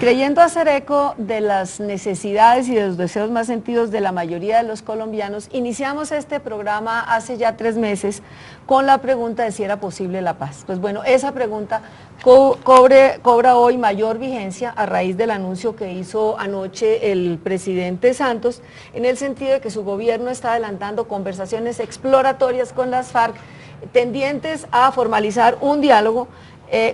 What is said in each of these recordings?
Creyendo hacer eco de las necesidades y de los deseos más sentidos de la mayoría de los colombianos, iniciamos este programa hace ya 3 meses con la pregunta de si era posible la paz. Pues bueno, esa pregunta cobra hoy mayor vigencia a raíz del anuncio que hizo anoche el presidente Santos, en el sentido de que su gobierno está adelantando conversaciones exploratorias con las FARC, tendientes a formalizar un diálogo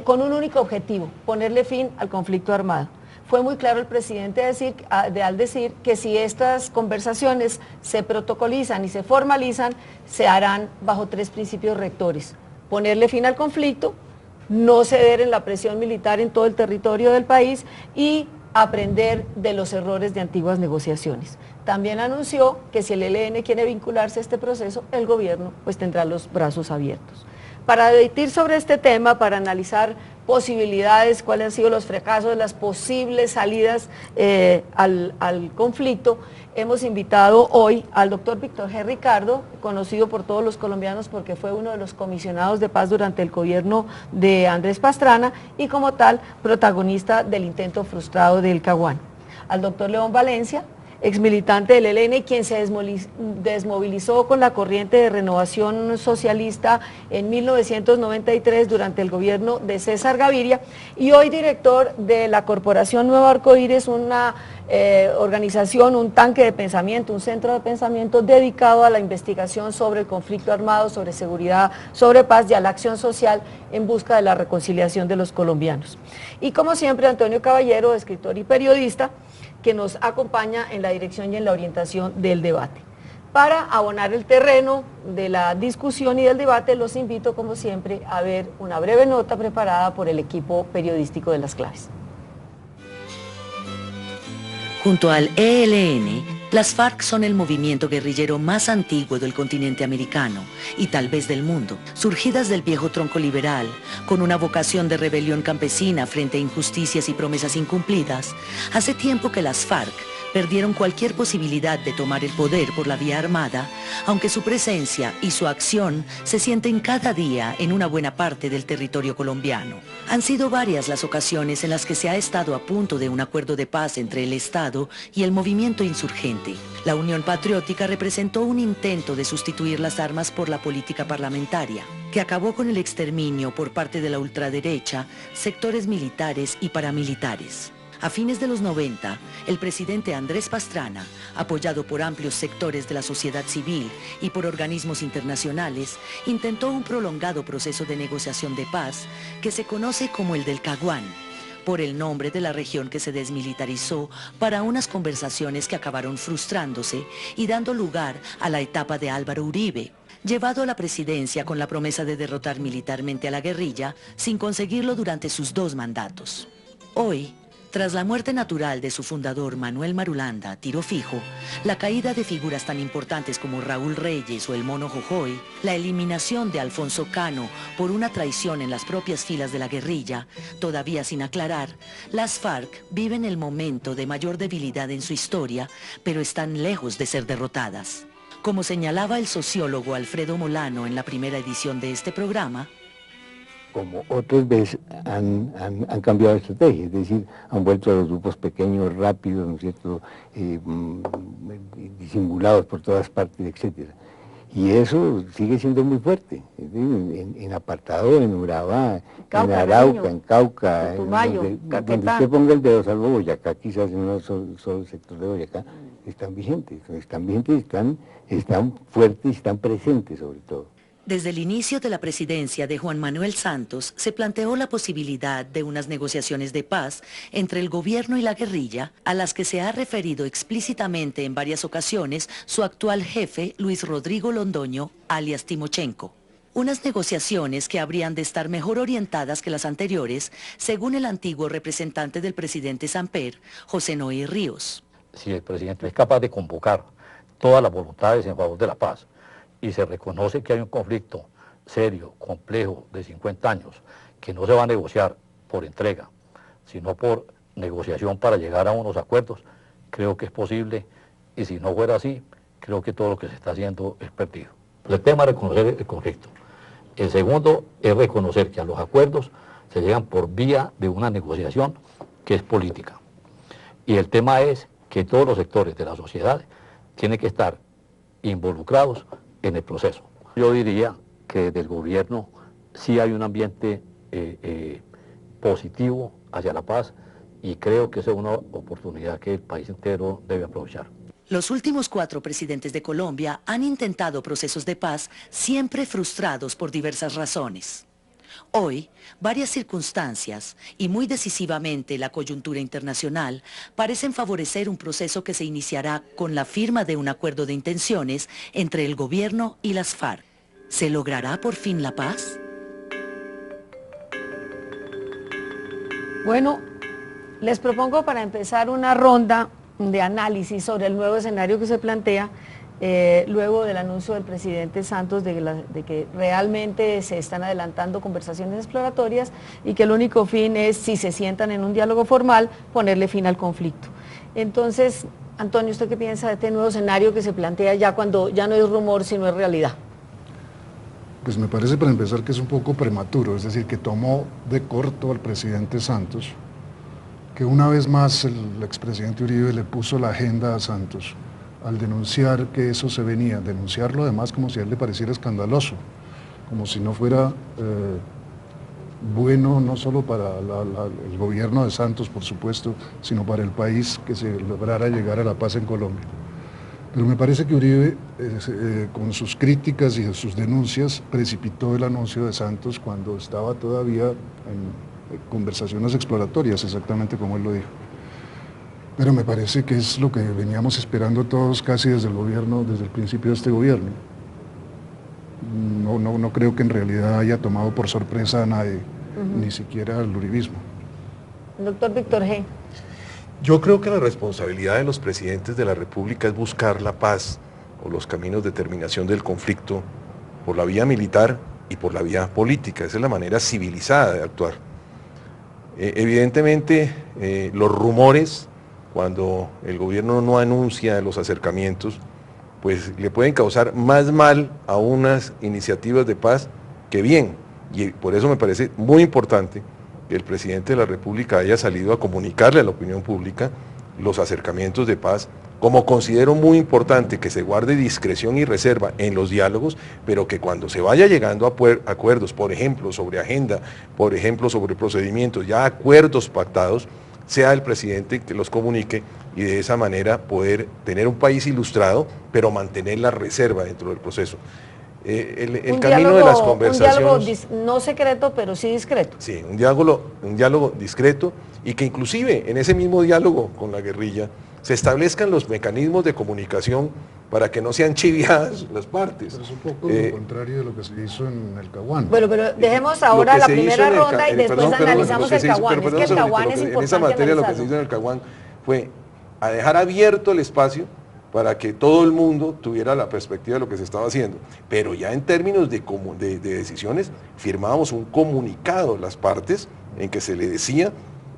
con un único objetivo: ponerle fin al conflicto armado. Fue muy claro el presidente al decir que si estas conversaciones se protocolizan y se formalizan, se harán bajo 3 principios rectores: ponerle fin al conflicto, no ceder en la presión militar en todo el territorio del país y aprender de los errores de antiguas negociaciones. También anunció que si el ELN quiere vincularse a este proceso, el gobierno pues tendrá los brazos abiertos. Para debatir sobre este tema, para analizar posibilidades, cuáles han sido los fracasos, las posibles salidas al conflicto, hemos invitado hoy al doctor Víctor G. Ricardo, conocido por todos los colombianos porque fue uno de los comisionados de paz durante el gobierno de Andrés Pastrana y como tal protagonista del intento frustrado del Caguán. Al doctor León Valencia, exmilitante del ELN, quien se desmovilizó con la corriente de renovación socialista en 1993 durante el gobierno de César Gaviria, y hoy director de la Corporación Nuevo Arcoíris, una organización, un tanque de pensamiento, un centro de pensamiento dedicado a la investigación sobre el conflicto armado, sobre seguridad, sobre paz y a la acción social en busca de la reconciliación de los colombianos. Y como siempre, Antonio Caballero, escritor y periodista, que nos acompaña en la dirección y en la orientación del debate. Para abonar el terreno de la discusión y del debate, los invito, como siempre, a ver una breve nota preparada por el equipo periodístico de Las Claves. Junto al ELN, las FARC son el movimiento guerrillero más antiguo del continente americano y tal vez del mundo, surgidas del viejo tronco liberal, con una vocación de rebelión campesina frente a injusticias y promesas incumplidas. Hace tiempo que las FARC perdieron cualquier posibilidad de tomar el poder por la vía armada, aunque su presencia y su acción se sienten cada día en una buena parte del territorio colombiano. Han sido varias las ocasiones en las que se ha estado a punto de un acuerdo de paz entre el Estado y el movimiento insurgente. La Unión Patriótica representó un intento de sustituir las armas por la política parlamentaria, que acabó con el exterminio por parte de la ultraderecha, sectores militares y paramilitares. A fines de los 90, el presidente Andrés Pastrana, apoyado por amplios sectores de la sociedad civil y por organismos internacionales, intentó un prolongado proceso de negociación de paz que se conoce como el del Caguán, por el nombre de la región que se desmilitarizó para unas conversaciones que acabaron frustrándose y dando lugar a la etapa de Álvaro Uribe, llevado a la presidencia con la promesa de derrotar militarmente a la guerrilla sin conseguirlo durante sus 2 mandatos. Hoy, tras la muerte natural de su fundador Manuel Marulanda, tiro fijo, la caída de figuras tan importantes como Raúl Reyes o el Mono Jojoy, la eliminación de Alfonso Cano por una traición en las propias filas de la guerrilla, todavía sin aclarar, las FARC viven el momento de mayor debilidad en su historia, pero están lejos de ser derrotadas. Como señalaba el sociólogo Alfredo Molano en la primera edición de este programa, como otras veces han cambiado de estrategia, es decir, han vuelto a los grupos pequeños, rápidos, ¿no es cierto?, disimulados por todas partes, etcétera. Y eso sigue siendo muy fuerte, en Apartado, en Urabá, en Arauca, en Cauca, donde usted ponga el dedo, salvo Boyacá, quizás en un solo sector de Boyacá, están vigentes, están fuertes y están presentes sobre todo. Desde el inicio de la presidencia de Juan Manuel Santos se planteó la posibilidad de unas negociaciones de paz entre el gobierno y la guerrilla, a las que se ha referido explícitamente en varias ocasiones su actual jefe, Luis Rodrigo Londoño, alias Timochenko. Unas negociaciones que habrían de estar mejor orientadas que las anteriores, según el antiguo representante del presidente Samper, José Noé Ríos. Si el presidente es capaz de convocar todas las voluntades en favor de la paz, y se reconoce que hay un conflicto serio, complejo, de 50 años, que no se va a negociar por entrega, sino por negociación para llegar a unos acuerdos, creo que es posible, y si no fuera así, creo que todo lo que se está haciendo es perdido. El tema es reconocer el conflicto. El segundo es reconocer que a los acuerdos se llegan por vía de una negociación que es política. Y el tema es que todos los sectores de la sociedad tienen que estar involucrados en el proceso. Yo diría que desde el gobierno sí hay un ambiente positivo hacia la paz, y creo que esa es una oportunidad que el país entero debe aprovechar. Los últimos 4 presidentes de Colombia han intentado procesos de paz siempre frustrados por diversas razones. Hoy, varias circunstancias y muy decisivamente la coyuntura internacional parecen favorecer un proceso que se iniciará con la firma de un acuerdo de intenciones entre el gobierno y las FARC. ¿Se logrará por fin la paz? Bueno, les propongo para empezar una ronda de análisis sobre el nuevo escenario que se plantea luego del anuncio del presidente Santos de que realmente se están adelantando conversaciones exploratorias y que el único fin es, si se sientan en un diálogo formal, ponerle fin al conflicto. Entonces, Antonio, ¿usted qué piensa de este nuevo escenario que se plantea ya cuando ya no es rumor sino es realidad? Pues me parece, para empezar, que es un poco prematuro, es decir, que tomó de corto al presidente Santos, que una vez más el expresidente Uribe le puso la agenda a Santos al denunciar que eso se venía, denunciarlo además como si a él le pareciera escandaloso, como si no fuera bueno no solo para el gobierno de Santos, por supuesto, sino para el país, que se lograra llegar a la paz en Colombia. Pero me parece que Uribe, con sus críticas y sus denuncias, precipitó el anuncio de Santos cuando estaba todavía en conversaciones exploratorias, exactamente como él lo dijo. Pero me parece que es lo que veníamos esperando todos casi desde el gobierno, desde el principio de este gobierno. No creo que en realidad haya tomado por sorpresa a nadie, ni siquiera al uribismo. Doctor Víctor G. Yo creo que la responsabilidad de los presidentes de la República es buscar la paz o los caminos de terminación del conflicto por la vía militar y por la vía política. Esa es la manera civilizada de actuar. Evidentemente, los rumores, cuando el gobierno no anuncia los acercamientos, pues le pueden causar más mal a unas iniciativas de paz que bien. Y por eso me parece muy importante que el presidente de la República haya salido a comunicarle a la opinión pública los acercamientos de paz, como considero muy importante que se guarde discreción y reserva en los diálogos, pero que cuando se vaya llegando a acuerdos, por ejemplo, sobre agenda, por ejemplo, sobre procedimientos, ya acuerdos pactados, sea el presidente que los comunique y de esa manera poder tener un país ilustrado, pero mantener la reserva dentro del proceso. El camino de las conversaciones... Un diálogo no secreto, pero sí discreto. Sí, un diálogo discreto, y que inclusive en ese mismo diálogo con la guerrilla se establezcan los mecanismos de comunicación para que no sean chiviadas las partes. Pero es un poco lo contrario de lo que se hizo en el Caguán. Bueno, pero dejemos ahora la primera ronda y después analizamos el Caguán. Es que el Caguán es importante. En esa materia lo que se hizo en el Caguán fue a dejar abierto el espacio para que todo el mundo tuviera la perspectiva de lo que se estaba haciendo. Pero ya en términos de decisiones, firmábamos un comunicado las partes en que se le decía,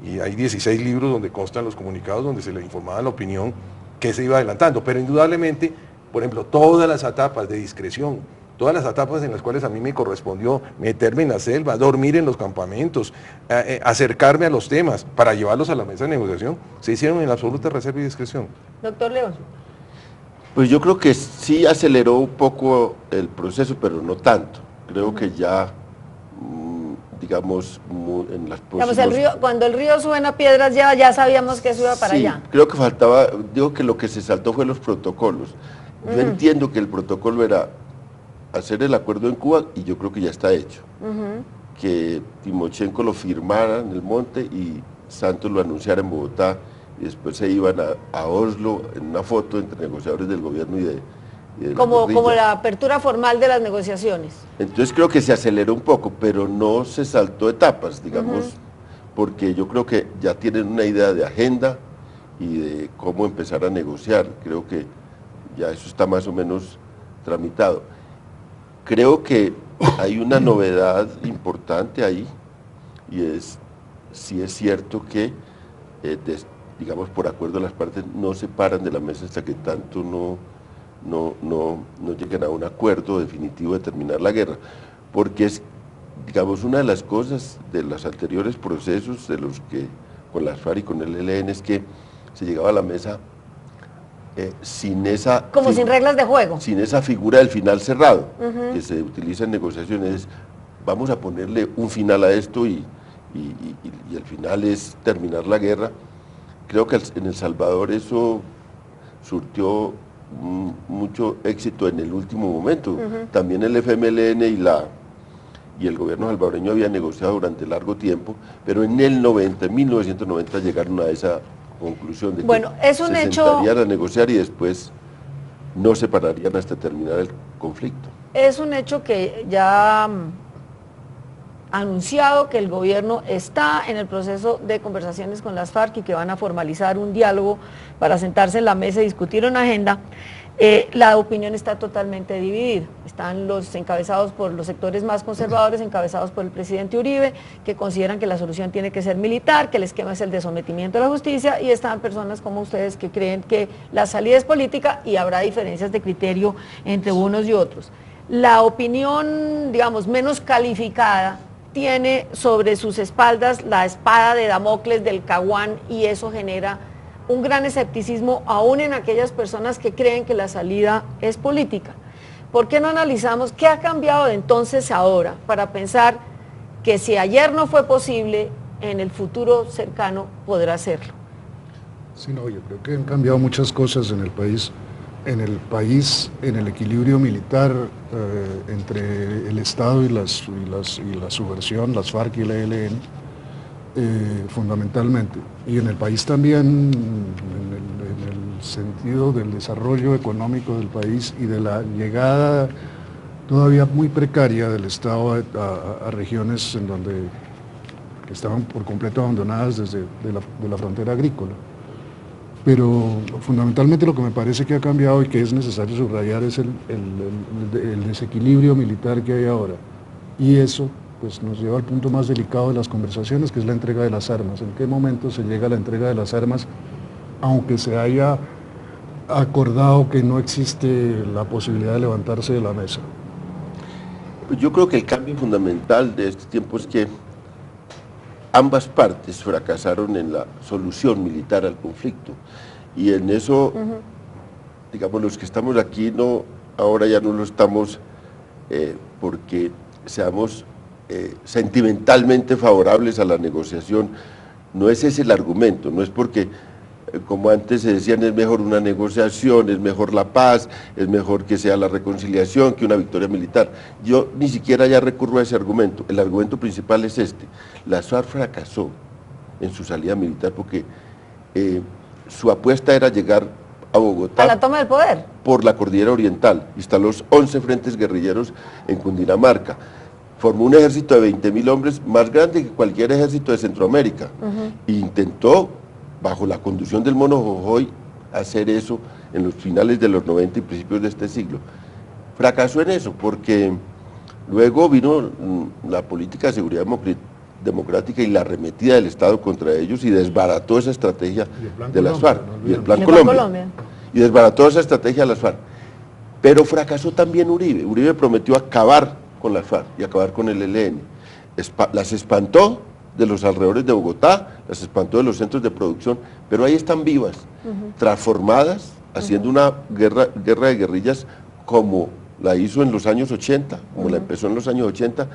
y hay 16 libros donde constan los comunicados, donde se le informaba la opinión que se iba adelantando, pero indudablemente, por ejemplo, todas las etapas de discreción, todas las etapas en las cuales a mí me correspondió meterme en la selva, dormir en los campamentos, acercarme a los temas para llevarlos a la mesa de negociación, se hicieron en absoluta reserva y discreción. Doctor León. Pues yo creo que sí aceleró un poco el proceso, pero no tanto. Creo que ya, digamos, en las próximas... cuando el río suena piedras ya sabíamos que eso iba para allá. Creo que faltaba, digo que lo que se saltó fue los protocolos. Yo entiendo que el protocolo era hacer el acuerdo en Cuba, y yo creo que ya está hecho. Que Timochenko lo firmara en el monte y Santos lo anunciara en Bogotá, y después se iban a Oslo en una foto entre negociadores del gobierno y de como la apertura formal de las negociaciones. Entonces creo que se aceleró un poco, pero no se saltó etapas, digamos, porque yo creo que ya tienen una idea de agenda y de cómo empezar a negociar. Creo que ya eso está más o menos tramitado. Creo que hay una novedad importante ahí, y sí es cierto que digamos, por acuerdo las partes no se paran de la mesa hasta que tanto no lleguen a un acuerdo definitivo de terminar la guerra, porque es, digamos, una de las cosas de los anteriores procesos de los que con las FARC y con el ELN es que se llegaba a la mesa sin esa... Como sin reglas de juego. Sin esa figura del final cerrado, que se utiliza en negociaciones. Vamos a ponerle un final a esto y el final es terminar la guerra. Creo que en El Salvador eso surtió mucho éxito en el último momento. También el FMLN y el gobierno salvadoreño había negociado durante largo tiempo, pero en 1990 llegaron a esa conclusión de que es un hecho, se sentarían a negociar y después no se pararían hasta terminar el conflicto. Es un hecho que ya anunciado que el gobierno está en el proceso de conversaciones con las FARC y que van a formalizar un diálogo para sentarse en la mesa y discutir una agenda. La opinión está totalmente dividida. Están los encabezados por los sectores más conservadores, encabezados por el presidente Uribe, que consideran que la solución tiene que ser militar, que el esquema es el de sometimiento a la justicia, y están personas como ustedes que creen que la salida es política y habrá diferencias de criterio entre unos y otros. La opinión, digamos, menos calificada tiene sobre sus espaldas la espada de Damocles del Caguán, y eso genera un gran escepticismo aún en aquellas personas que creen que la salida es política. ¿Por qué no analizamos qué ha cambiado de entonces a ahora para pensar que si ayer no fue posible, en el futuro cercano podrá serlo? Sí, no, yo creo que han cambiado muchas cosas en el país, en el equilibrio militar entre el Estado y la subversión, las FARC y el ELN. Fundamentalmente, y en el país también, en el sentido del desarrollo económico del país y de la llegada todavía muy precaria del Estado a regiones en donde estaban por completo abandonadas desde de la frontera agrícola. Pero fundamentalmente lo que me parece que ha cambiado y que es necesario subrayar es el desequilibrio militar que hay ahora, y eso pues nos lleva al punto más delicado de las conversaciones, que es la entrega de las armas. ¿En qué momento se llega a la entrega de las armas, aunque se haya acordado que no existe la posibilidad de levantarse de la mesa? Yo creo que el cambio fundamental de este tiempo es que ambas partes fracasaron en la solución militar al conflicto, y en eso, digamos, los que estamos aquí ahora ya no lo estamos porque seamos sentimentalmente favorables a la negociación. No es ese el argumento, no es porque, como antes se decían, es mejor una negociación, es mejor la paz, es mejor que sea la reconciliación que una victoria militar. Yo ni siquiera ya recurro a ese argumento. El argumento principal es este: la FARC fracasó en su salida militar porque su apuesta era llegar a Bogotá, a la toma del poder, por la cordillera oriental. Instaló 11 frentes guerrilleros en Cundinamarca. Formó un ejército de 20.000 hombres, más grande que cualquier ejército de Centroamérica. E intentó, bajo la conducción del Mono Jojoy, hacer eso en los finales de los 90 y principios de este siglo. Fracasó en eso, porque luego vino la política de seguridad democrática y la arremetida del Estado contra ellos, y desbarató esa estrategia de las FARC. Y el Plan Colombia. Y desbarató esa estrategia de las FARC. Pero fracasó también Uribe. Uribe prometió acabar con las FARC y acabar con el ELN. Las espantó de los alrededores de Bogotá, las espantó de los centros de producción, pero ahí están vivas, transformadas, haciendo una guerra de guerrillas como la hizo en los años 80, como la empezó en los años 80,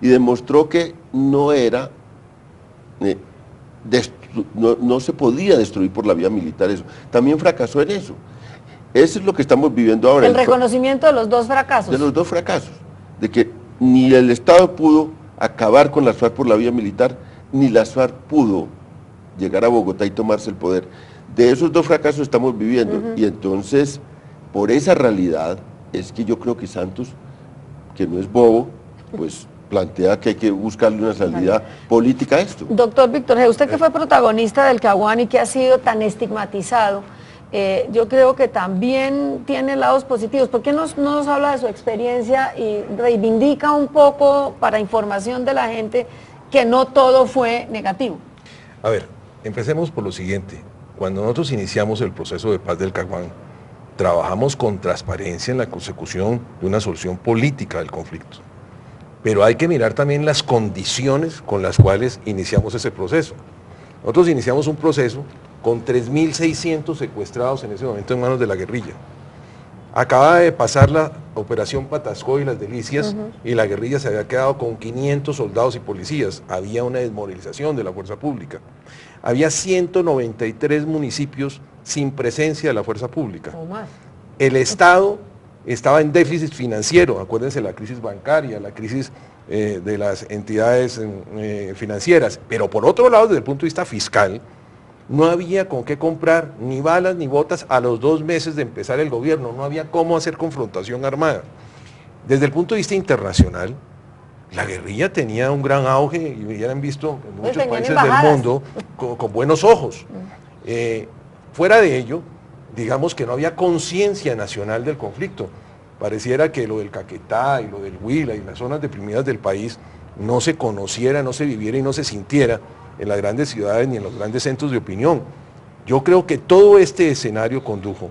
y demostró que no era, no se podía destruir por la vía militar eso. También fracasó en eso. Eso es lo que estamos viviendo ahora. El reconocimiento de los dos fracasos. De los dos fracasos. De que ni el Estado pudo acabar con las FARC por la vía militar, ni las FARC pudo llegar a Bogotá y tomarse el poder. De esos dos fracasos estamos viviendo, y entonces, por esa realidad, es que yo creo que Santos, que no es bobo, pues plantea que hay que buscarle una salida política a esto. Doctor Víctor G., usted que fue protagonista del Caguán y que ha sido tan estigmatizado, yo creo que también tiene lados positivos. ¿Por qué no nos habla de su experiencia y reivindica un poco para información de la gente que no todo fue negativo? A ver, empecemos por lo siguiente. Cuando nosotros iniciamos el proceso de paz del Caguán, trabajamos con transparencia en la consecución de una solución política del conflicto. Pero hay que mirar también las condiciones con las cuales iniciamos ese proceso. Nosotros iniciamos un proceso con 3.600 secuestrados en ese momento en manos de la guerrilla. Acaba de pasar la operación Patasco y Las Delicias y la guerrilla se había quedado con 500 soldados y policías. Había una desmovilización de la fuerza pública. Había 193 municipios sin presencia de la fuerza pública. El Estado estaba en déficit financiero, acuérdense la crisis bancaria, la crisis de las entidades financieras, pero por otro lado, desde el punto de vista fiscal, no había con qué comprar ni balas ni botas a los 2 meses de empezar el gobierno, no había cómo hacer confrontación armada. Desde el punto de vista internacional, la guerrilla tenía un gran auge y ya han visto en muchos países del mundo con buenos ojos. Fuera de ello, digamos que no había conciencia nacional del conflicto. Pareciera que lo del Caquetá y lo del Huila y las zonas deprimidas del país no se conociera, no se viviera y no se sintiera en las grandes ciudades ni en los grandes centros de opinión. Yo creo que todo este escenario condujo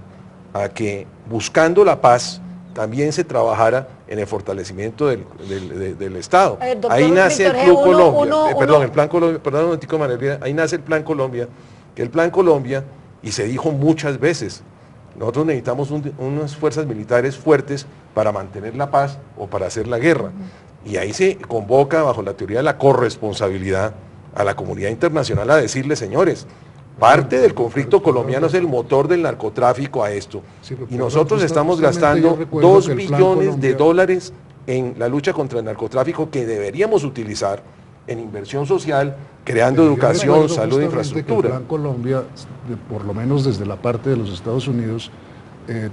a que, buscando la paz, también se trabajara en el fortalecimiento del Estado. Ahí nace el Plan Colombia, ahí nace el Plan Colombia, que el Plan Colombia, y se dijo muchas veces, nosotros necesitamos unas fuerzas militares fuertes para mantener la paz o para hacer la guerra. Y ahí se convoca, bajo la teoría de la corresponsabilidad, a la comunidad internacional a decirle, señores, parte del conflicto colombiano es el motor del narcotráfico a esto. Sí, y nosotros estamos gastando 2 billones de dólares en la lucha contra el narcotráfico que deberíamos utilizar en inversión social, creando educación, salud e infraestructura. El Plan Colombia, por lo menos desde la parte de los Estados Unidos,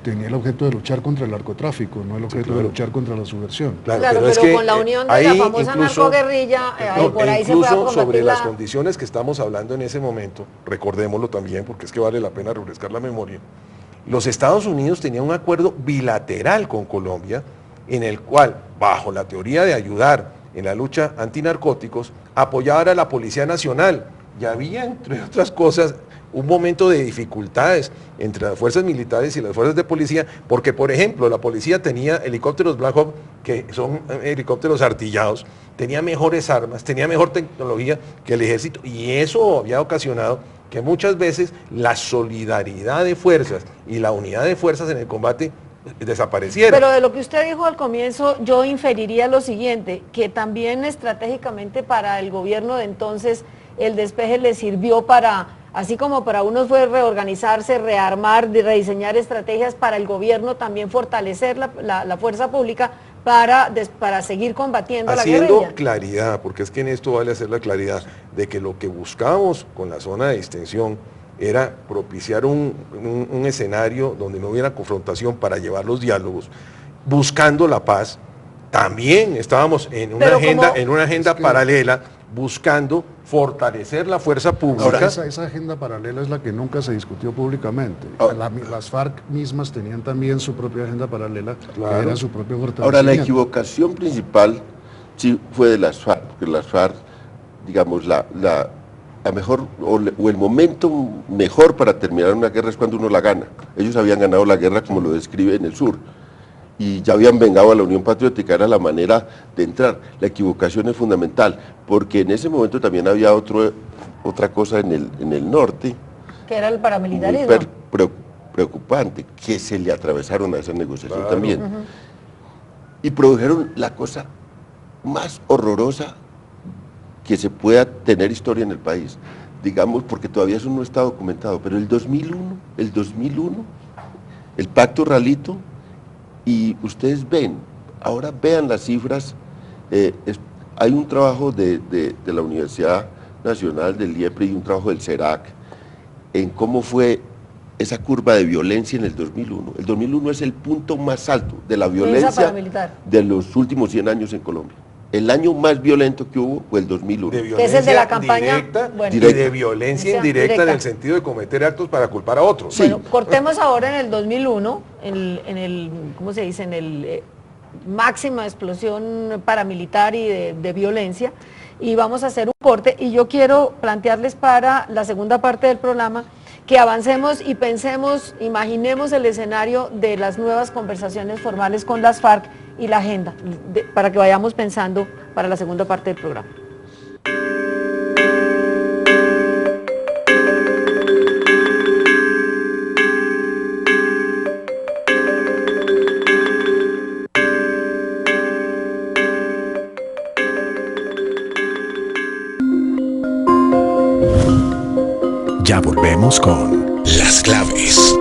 tenía el objeto de luchar contra el narcotráfico, no el objeto de luchar contra la subversión. Claro, pero es que, con la unión de la famosa narcoguerrilla, por ahí se puede combatir sobre las condiciones que estamos hablando en ese momento, recordémoslo también, porque es que vale la pena refrescar la memoria, los Estados Unidos tenían un acuerdo bilateral con Colombia, en el cual, bajo la teoría de ayudar en la lucha antinarcóticos, apoyar a la Policía Nacional. Y había, entre otras cosas, un momento de dificultades entre las fuerzas militares y las fuerzas de policía, porque, por ejemplo, la policía tenía helicópteros Black Hawk, que son helicópteros artillados, tenía mejores armas, tenía mejor tecnología que el ejército, y eso había ocasionado que muchas veces la solidaridad de fuerzas y la unidad de fuerzas en el combate desapareciera. Pero de lo que usted dijo al comienzo, yo inferiría lo siguiente, que también estratégicamente para el gobierno de entonces el despeje le sirvió para, así como para unos fue reorganizarse, rearmar, rediseñar estrategias, para el gobierno también fortalecer la fuerza pública para seguir combatiendo la guerrilla. Haciendo claridad, porque es que en esto vale hacer la claridad, de que lo que buscábamos con la zona de extensión era propiciar un escenario donde no hubiera confrontación para llevar los diálogos, buscando la paz. También estábamos en una agenda paralela, buscando fortalecer la fuerza pública. Ahora, esa agenda paralela es la que nunca se discutió públicamente. Las FARC mismas tenían también su propia agenda paralela, claro, que era su propio fortalecimiento. Ahora, la equivocación principal sí fue de las FARC, porque las FARC, digamos, la mejor, o el momento mejor para terminar una guerra es cuando uno la gana. Ellos habían ganado la guerra, como lo describe en el sur, y ya habían vengado a la Unión Patriótica, era la manera de entrar. La equivocación es fundamental, porque en ese momento también había otra cosa en el norte, que era el paramilitarismo, preocupante, que se le atravesaron a esa negociación, claro, también. Y produjeron la cosa más horrorosa que se pueda tener historia en el país, digamos, porque todavía eso no está documentado, pero el 2001, el Pacto Ralito, y ustedes ven, ahora vean las cifras, hay un trabajo de la Universidad Nacional del IEPRE y un trabajo del CERAC en cómo fue esa curva de violencia en el 2001. El 2001 es el punto más alto de la violencia de los últimos 100 años en Colombia. El año más violento que hubo fue el 2001. Que es el de la campaña directa, y de violencia indirecta en el sentido de cometer actos para culpar a otros. Sí. Bueno, cortemos ahora en el 2001, ¿cómo se dice? En el máxima explosión paramilitar y de violencia, y vamos a hacer un corte, y yo quiero plantearles para la segunda parte del programa que avancemos y pensemos, imaginemos el escenario de las nuevas conversaciones formales con las FARC y la agenda, para que vayamos pensando para la segunda parte del programa. Las claves.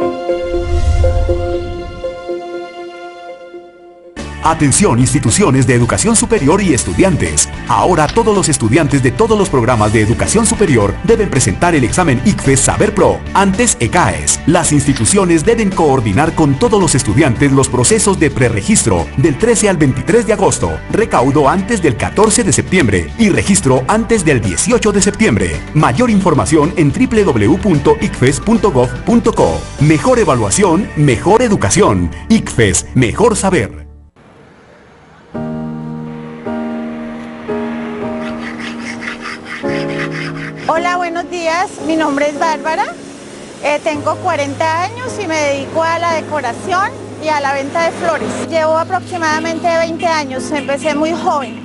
Atención instituciones de educación superior y estudiantes. Ahora todos los estudiantes de todos los programas de educación superior deben presentar el examen ICFES Saber Pro, antes ECAES. Las instituciones deben coordinar con todos los estudiantes los procesos de preregistro del 13 al 23 de agosto, recaudo antes del 14 de septiembre y registro antes del 18 de septiembre. Mayor información en www.icfes.gov.co. Mejor evaluación, mejor educación. ICFES, mejor saber. Hola, buenos días. Mi nombre es Bárbara. Tengo 40 años y me dedico a la decoración y a la venta de flores. Llevo aproximadamente 20 años. Empecé muy joven.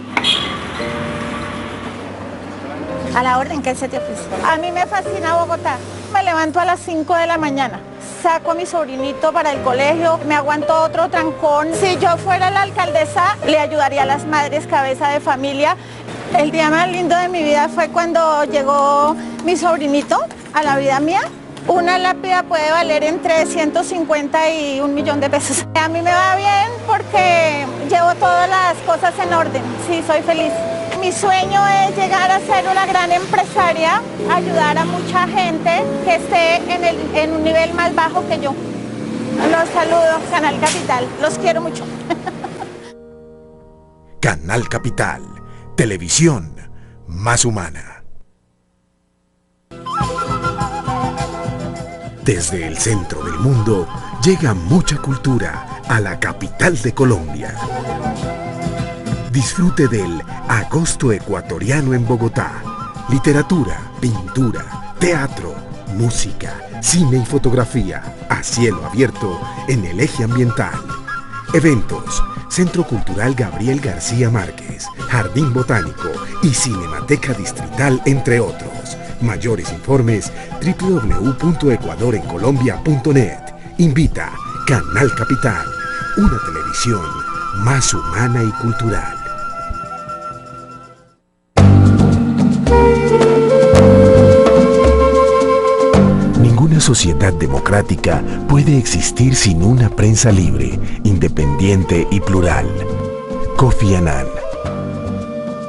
A la orden que se te ofrece. A mí me fascina Bogotá. Me levanto a las 5 de la mañana. Saco a mi sobrinito para el colegio, me aguanto otro trancón. Si yo fuera la alcaldesa, le ayudaría a las madres cabeza de familia. El día más lindo de mi vida fue cuando llegó mi sobrinito a la vida mía. Una lápida puede valer entre 150 y 1 millón de pesos. A mí me va bien porque llevo todas las cosas en orden. Sí, soy feliz. Mi sueño es llegar a ser una gran empresaria, ayudar a mucha gente que esté en un nivel más bajo que yo. Los saludo, Canal Capital. Los quiero mucho. Canal Capital. Televisión más humana. Desde el centro del mundo llega mucha cultura a la capital de Colombia. Disfrute del Agosto Ecuatoriano en Bogotá. Literatura, pintura, teatro, música, cine y fotografía a cielo abierto en el eje ambiental. Eventos: Centro Cultural Gabriel García Márquez, Jardín Botánico y Cinemateca Distrital, entre otros. Mayores informes: www.ecuadorencolombia.net. Invita Canal Capital, una televisión más humana y cultural. Ninguna sociedad democrática puede existir sin una prensa libre, independiente y plural. Kofi Annan.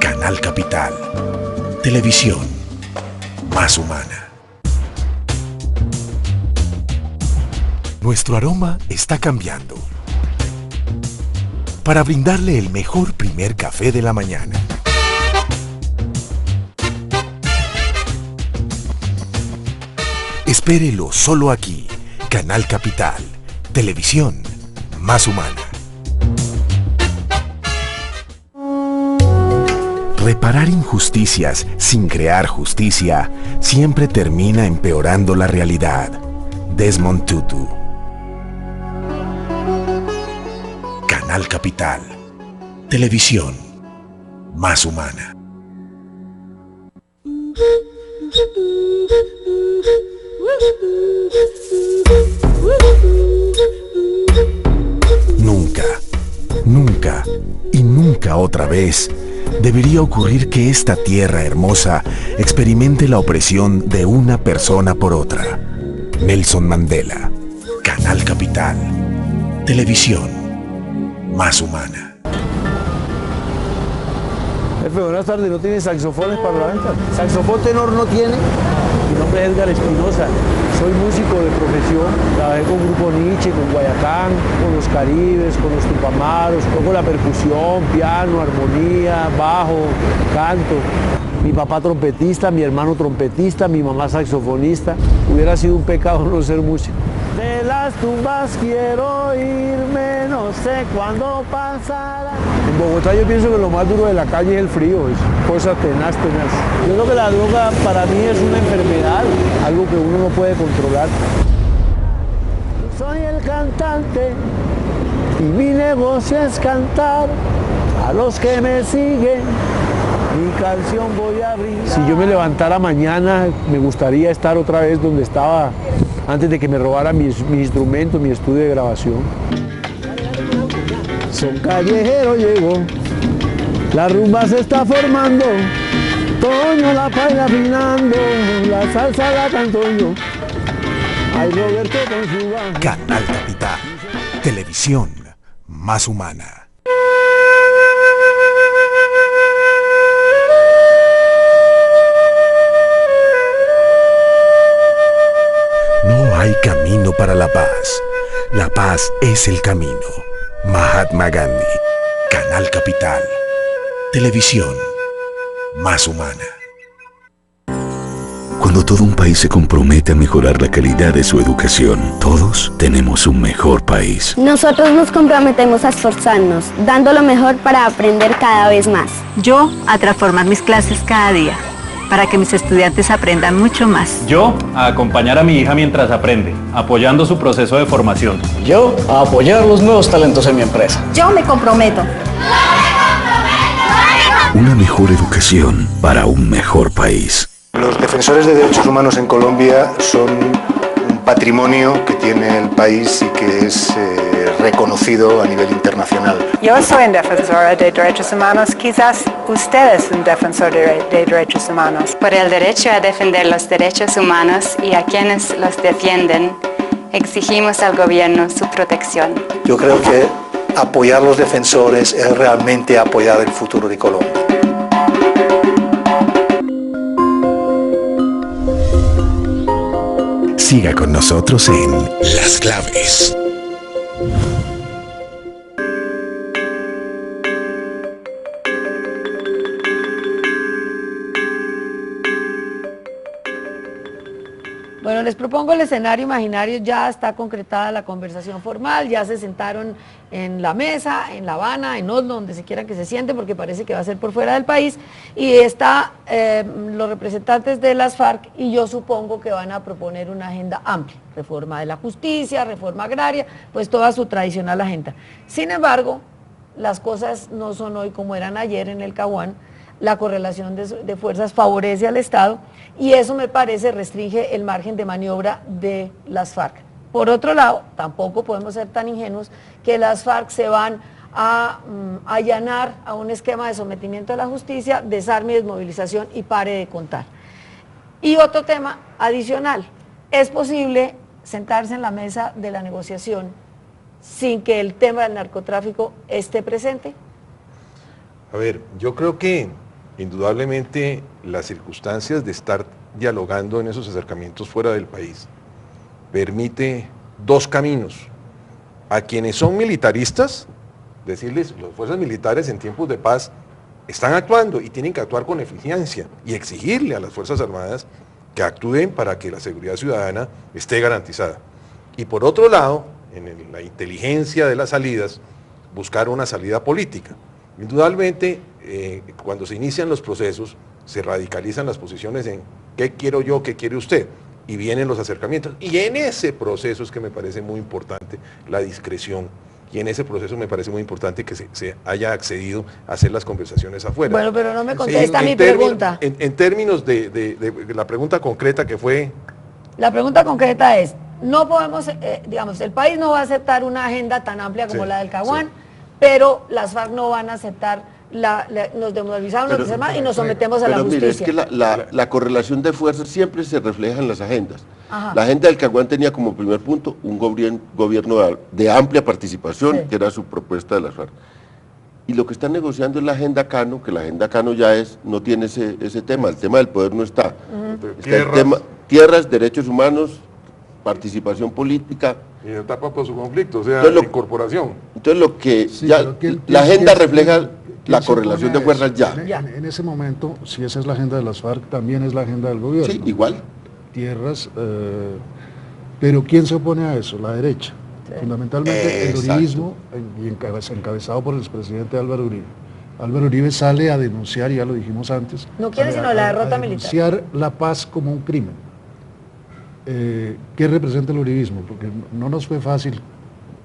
Canal Capital. Televisión más humana. Nuestro aroma está cambiando para brindarle el mejor primer café de la mañana. Espérelo solo aquí. Canal Capital. Televisión más humana. Reparar injusticias sin crear justicia siempre termina empeorando la realidad. Desmond Tutu. Canal Capital. Televisión más humana. Nunca, nunca y nunca otra vez debería ocurrir que esta tierra hermosa experimente la opresión de una persona por otra. Nelson Mandela. Canal Capital. Televisión más humana. Jefe, buenas tardes. ¿No tiene saxofones para la venta? ¿Saxofón tenor no tiene? Mi nombre es Edgar Espinosa. Soy músico de profesión. Trabajé con Grupo Nietzsche, con Guayacán, con los Caribes, con los Tupamaros. Toco la percusión, piano, armonía, bajo, canto. Mi papá trompetista, mi hermano trompetista, mi mamá saxofonista. Hubiera sido un pecado no ser músico. De las tumbas quiero irme, no sé cuándo pasará. En Bogotá yo pienso que lo más duro de la calle es el frío, es cosa tenaz. Yo creo que la droga para mí es una enfermedad, algo que uno no puede controlar. Soy el cantante y mi negocio es cantar a los que me siguen. Mi canción voy a brindar. Si yo me levantara mañana, me gustaría estar otra vez donde estaba antes de que me robaran mi instrumento, mi estudio de grabación. Son callejero llegó, la rumba se está formando, Toño la paila afinando, la salsa la canto yo. Ay, Roberto con su bajo. Canal Capital. Televisión más humana. No hay camino para la paz. La paz es el camino. Mahatma Gandhi. Canal Capital. Televisión más humana. Cuando todo un país se compromete a mejorar la calidad de su educación, todos tenemos un mejor país. Nosotros nos comprometemos a esforzarnos, dando lo mejor para aprender cada vez más. Yo a transformar mis clases cada día, para que mis estudiantes aprendan mucho más. Yo a acompañar a mi hija mientras aprende, apoyando su proceso de formación. Yo a apoyar los nuevos talentos en mi empresa. Yo me comprometo. Una mejor educación para un mejor país. Los defensores de derechos humanos en Colombia son un patrimonio que tiene el país y que es reconocido a nivel internacional. Yo soy una defensora de derechos humanos, quizás usted es un defensor de derechos humanos. Por el derecho a defender los derechos humanos y a quienes los defienden, exigimos al gobierno su protección. Yo creo que apoyar a los defensores es realmente apoyar el futuro de Colombia. Siga con nosotros en Las Claves. Bueno, les propongo el escenario imaginario. Ya está concretada la conversación formal, ya se sentaron en la mesa, en La Habana, en Oslo, donde se quieran que se sienten, porque parece que va a ser por fuera del país, y está los representantes de las FARC, y yo supongo que van a proponer una agenda amplia, reforma de la justicia, reforma agraria, pues toda su tradicional agenda. Sin embargo, las cosas no son hoy como eran ayer en el Caguán. La correlación de fuerzas favorece al Estado y eso me parece restringe el margen de maniobra de las FARC. Por otro lado, tampoco podemos ser tan ingenuos que las FARC se van a allanar a un esquema de sometimiento a la justicia, desarme y desmovilización y pare de contar. Y otro tema adicional, ¿es posible sentarse en la mesa de la negociación sin que el tema del narcotráfico esté presente? A ver, yo creo que indudablemente las circunstancias de estar dialogando en esos acercamientos fuera del país permite dos caminos. A quienes son militaristas, decirles, las fuerzas militares en tiempos de paz están actuando y tienen que actuar con eficiencia y exigirle a las Fuerzas Armadas que actúen para que la seguridad ciudadana esté garantizada. Y por otro lado, en la inteligencia de las salidas, buscar una salida política. Indudablemente, cuando se inician los procesos, se radicalizan las posiciones en qué quiero yo, qué quiere usted, y vienen los acercamientos. Y en ese proceso es que me parece muy importante la discreción, y en ese proceso me parece muy importante que se haya accedido a hacer las conversaciones afuera. Bueno, pero no me contesta mi pregunta. En términos de la pregunta concreta que fue... La pregunta concreta es, no podemos, digamos, el país no va a aceptar una agenda tan amplia como la del Caguán, pero las FARC no van a aceptar, nos desmovilizaron, nos desarmamos y nos sometemos a la justicia. Pero mire, es que la correlación de fuerzas siempre se refleja en las agendas. Ajá. La agenda del Caguán tenía como primer punto un gobierno de amplia participación, que era su propuesta de las FARC. Y lo que están negociando es la agenda Cano, que la agenda Cano ya no tiene ese tema, el tema del poder no está. Está el tema tierras, derechos humanos, participación política. Y etapa por su conflicto, o sea, la incorporación. Entonces lo que la agenda refleja la correlación de fuerzas ya. En ese momento, si esa es la agenda de las FARC, también es la agenda del gobierno. Sí, igual. Tierras, pero ¿quién se opone a eso? La derecha. Sí. Fundamentalmente el uribismo, encabezado por el expresidente Álvaro Uribe. Álvaro Uribe sale a denunciar, ya lo dijimos antes, no quiere sino la derrota militar. Denunciar la paz como un crimen. ¿Qué representa el uribismo? Porque no nos fue fácil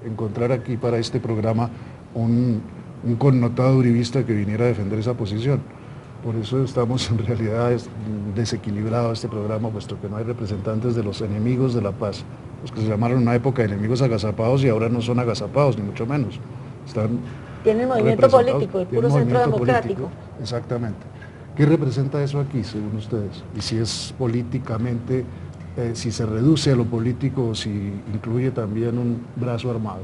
encontrar aquí para este programa un connotado uribista que viniera a defender esa posición. Por eso estamos en realidad desequilibrados este programa, puesto que no hay representantes de los enemigos de la paz, los que se llamaron en una época enemigos agazapados y ahora no son agazapados, ni mucho menos. Tienen movimiento político, el puro centro democrático. Exactamente. ¿Qué representa eso aquí, según ustedes? Y si es políticamente si se reduce a lo político o si incluye también un brazo armado.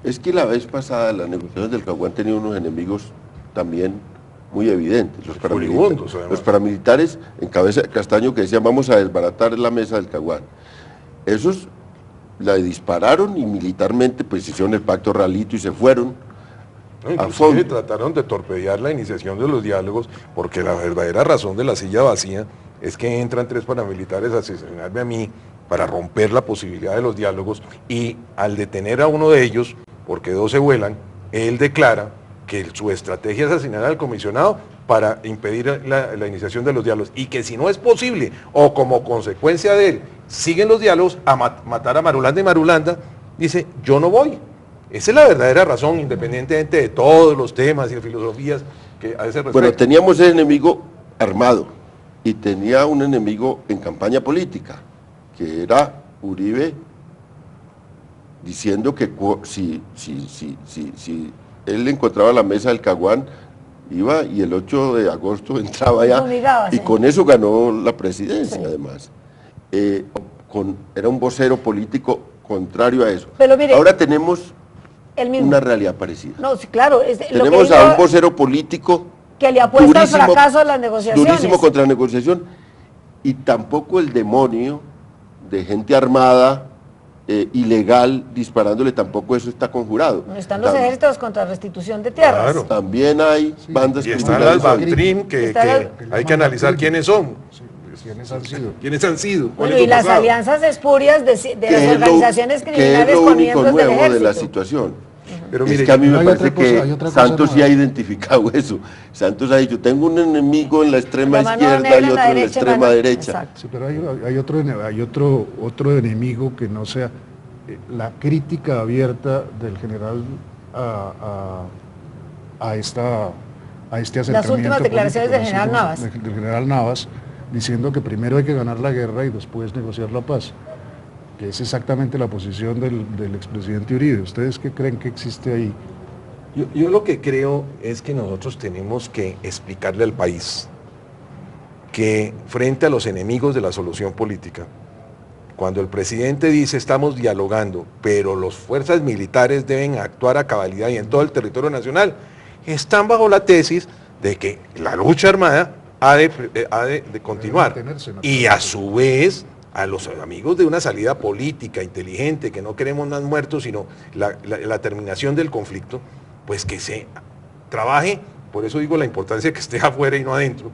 Es que la vez pasada las negociaciones del Caguán tenían unos enemigos también muy evidentes, los paramilitares en cabeza de Castaño, que decían vamos a desbaratar la mesa del Caguán. Esos la dispararon y militarmente pues hicieron el pacto Ralito y se fueron. No, inclusive trataron de torpedear la iniciación de los diálogos, porque la verdadera razón de la silla vacía es que entran 3 paramilitares a asesinarme a mí para romper la posibilidad de los diálogos, y al detener a uno de ellos, porque 2 se vuelan, él declara que su estrategia es asesinar al comisionado para impedir la iniciación de los diálogos, y que si no es posible, o como consecuencia de él, siguen los diálogos, a matar a Marulanda, y Marulanda dice, yo no voy. Esa es la verdadera razón, independientemente de todos los temas y filosofías que a ese respecto. Bueno, teníamos el enemigo armado, y tenía un enemigo en campaña política, que era Uribe, diciendo que si él encontraba la mesa del Caguán, iba y el 8 de agosto entraba allá, y con eso ganó la presidencia, además. Era un vocero político contrario a eso. Pero mire, ahora tenemos una realidad parecida. No, sí, claro. Tenemos a un vocero político que le apuesta al fracaso de las negociaciones. Durísimo contra la negociación, y tampoco el demonio de gente armada, ilegal, disparándole, tampoco eso está conjurado. No están los ejércitos contra restitución de tierras. Claro. También hay bandas criminales. Y está el Bantrim, que hay que analizar quiénes son. ¿Quiénes han sido? Bueno, y las alianzas espurias de las organizaciones criminales con miembros del ejército. De la situación. Pero mire, es que a mí me parece que Santos sí ha identificado eso. Santos ha dicho, tengo un enemigo en la extrema izquierda y otro en la extrema derecha. Sí, pero hay otro enemigo que no sea la crítica abierta del general a este acercamiento. Las últimas declaraciones del general Navas. Del general Navas, diciendo que primero hay que ganar la guerra y después negociar la paz. Que es exactamente la posición del expresidente Uribe. ¿Ustedes qué creen que existe ahí? Yo lo que creo es que nosotros tenemos que explicarle al país que frente a los enemigos de la solución política, cuando el presidente dice estamos dialogando, pero las fuerzas militares deben actuar a cabalidad y en todo el territorio nacional, están bajo la tesis de que la lucha armada ha de continuar. Y a su vez, a los amigos de una salida política, inteligente, que no queremos más muertos, sino la terminación del conflicto, pues que se trabaje, por eso digo la importancia de que esté afuera y no adentro,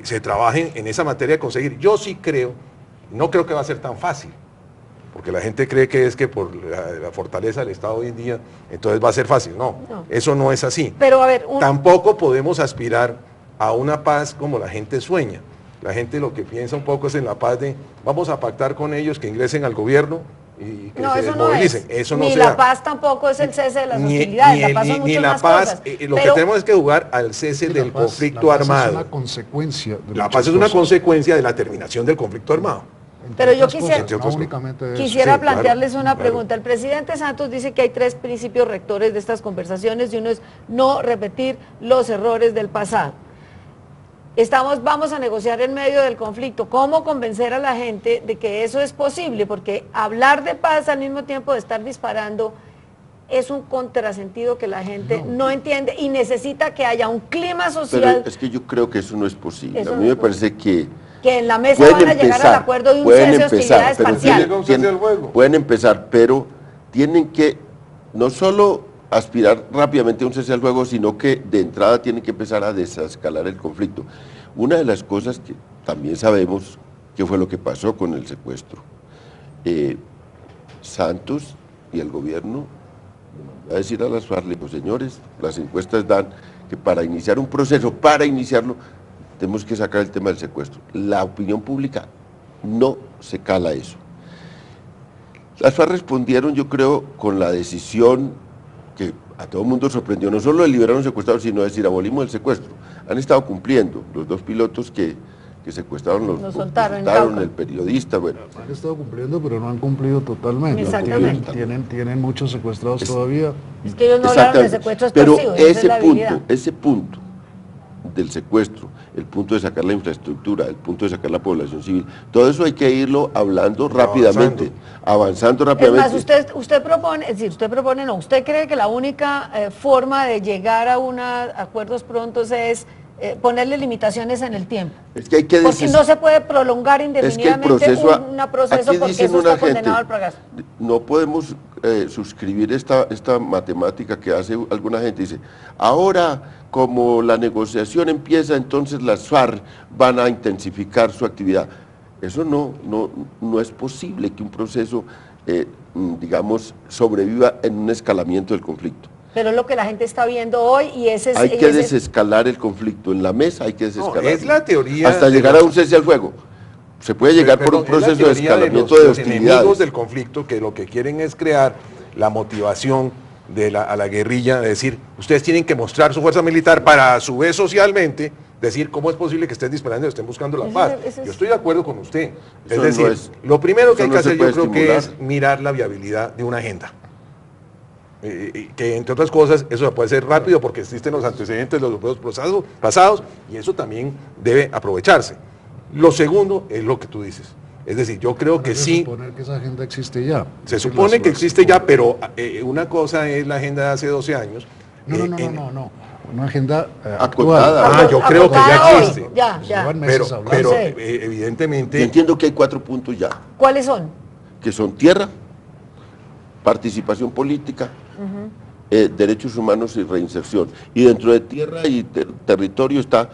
se trabaje en esa materia de conseguir. Yo sí creo, no creo que va a ser tan fácil, porque la gente cree que es que por la fortaleza del Estado hoy en día, entonces va a ser fácil. No, eso no es así. Pero a ver, tampoco podemos aspirar a una paz como la gente sueña. La gente lo que piensa un poco es en la paz de vamos a pactar con ellos que ingresen al gobierno y que se desmovilicen. Eso no ni la paz tampoco es el cese de las hostilidades. La paz son muchas más cosas. Lo que tenemos es que jugar al cese del conflicto armado. Es una consecuencia de la paz es una consecuencia de la terminación del conflicto armado. Pero yo quisiera plantearles una pregunta. El presidente Santos dice que hay 3 principios rectores de estas conversaciones y uno es no repetir los errores del pasado. Vamos a negociar en medio del conflicto. ¿Cómo convencer a la gente de que eso es posible? Porque hablar de paz al mismo tiempo de estar disparando es un contrasentido que la gente no entiende y necesita que haya un clima social. Pero es que yo creo que eso no es posible. A mí me parece que en la mesa van a llegar al acuerdo de un cese de hostilidades parcial. Pueden empezar, pero tienen que no solo aspirar rápidamente a un cese al fuego, sino que de entrada tienen que empezar a desescalar el conflicto. Una de las cosas que también sabemos que fue lo que pasó con el secuestro. Santos y el gobierno va a decir a las FARC, pues, señores, las encuestas dan que para iniciar un proceso, para iniciarlo, tenemos que sacar el tema del secuestro. La opinión pública no se cala eso. Las FARC respondieron, yo creo, con la decisión que a todo el mundo sorprendió, no solo de liberar a un secuestrado, sino de decir, abolimos el secuestro. Han estado cumpliendo, los 2 pilotos que secuestraron, los soltaron, el periodista, bueno. Han estado cumpliendo, pero no han cumplido totalmente. Exactamente. Tienen muchos secuestrados todavía. Es que ellos no hablaron de secuestros pero extorsivos, ese punto del secuestro, el punto de sacar la infraestructura, el punto de sacar la población civil, todo eso hay que irlo hablando rápidamente, avanzando rápidamente. Es más, usted propone, es decir, usted cree que la única forma de llegar a acuerdos prontos es ponerle limitaciones en el tiempo. Es que hay que porque no se puede prolongar indefinidamente un proceso porque eso está condenado al fracaso. No podemos suscribir esta matemática que hace alguna gente, dice, ahora como la negociación empieza, entonces las FARC van a intensificar su actividad. Eso no es posible que un proceso, digamos, sobreviva en un escalamiento del conflicto. Pero es lo que la gente está viendo hoy y ese es... Hay que desescalar el conflicto, en la mesa hay que desescalar. Es la teoría... Hasta llegar a un cese al fuego. Se puede llegar por un proceso de escalamiento de hostilidades. Los enemigos del conflicto que lo que quieren es crear la motivación a la guerrilla, de decir, ustedes tienen que mostrar su fuerza militar para a su vez socialmente decir cómo es posible que estén disparando y estén buscando la paz. Yo estoy de acuerdo con usted. Es decir, lo primero que hay que hacer yo creo que es mirar la viabilidad de una agenda. Que entre otras cosas eso puede ser rápido porque existen los antecedentes de los procesos pasados y eso también debe aprovecharse. Lo segundo es lo que tú dices, es decir, yo creo que sí. Se supone que esa agenda existe ya. Se supone que existe ya, pero una cosa es la agenda de hace 12 años. No. Una agenda acotada. Yo creo que ya existe. Pero evidentemente... Yo entiendo que hay 4 puntos ya. ¿Cuáles son? Que son tierra, participación política, derechos humanos y reinserción. Y dentro de tierra y territorio está,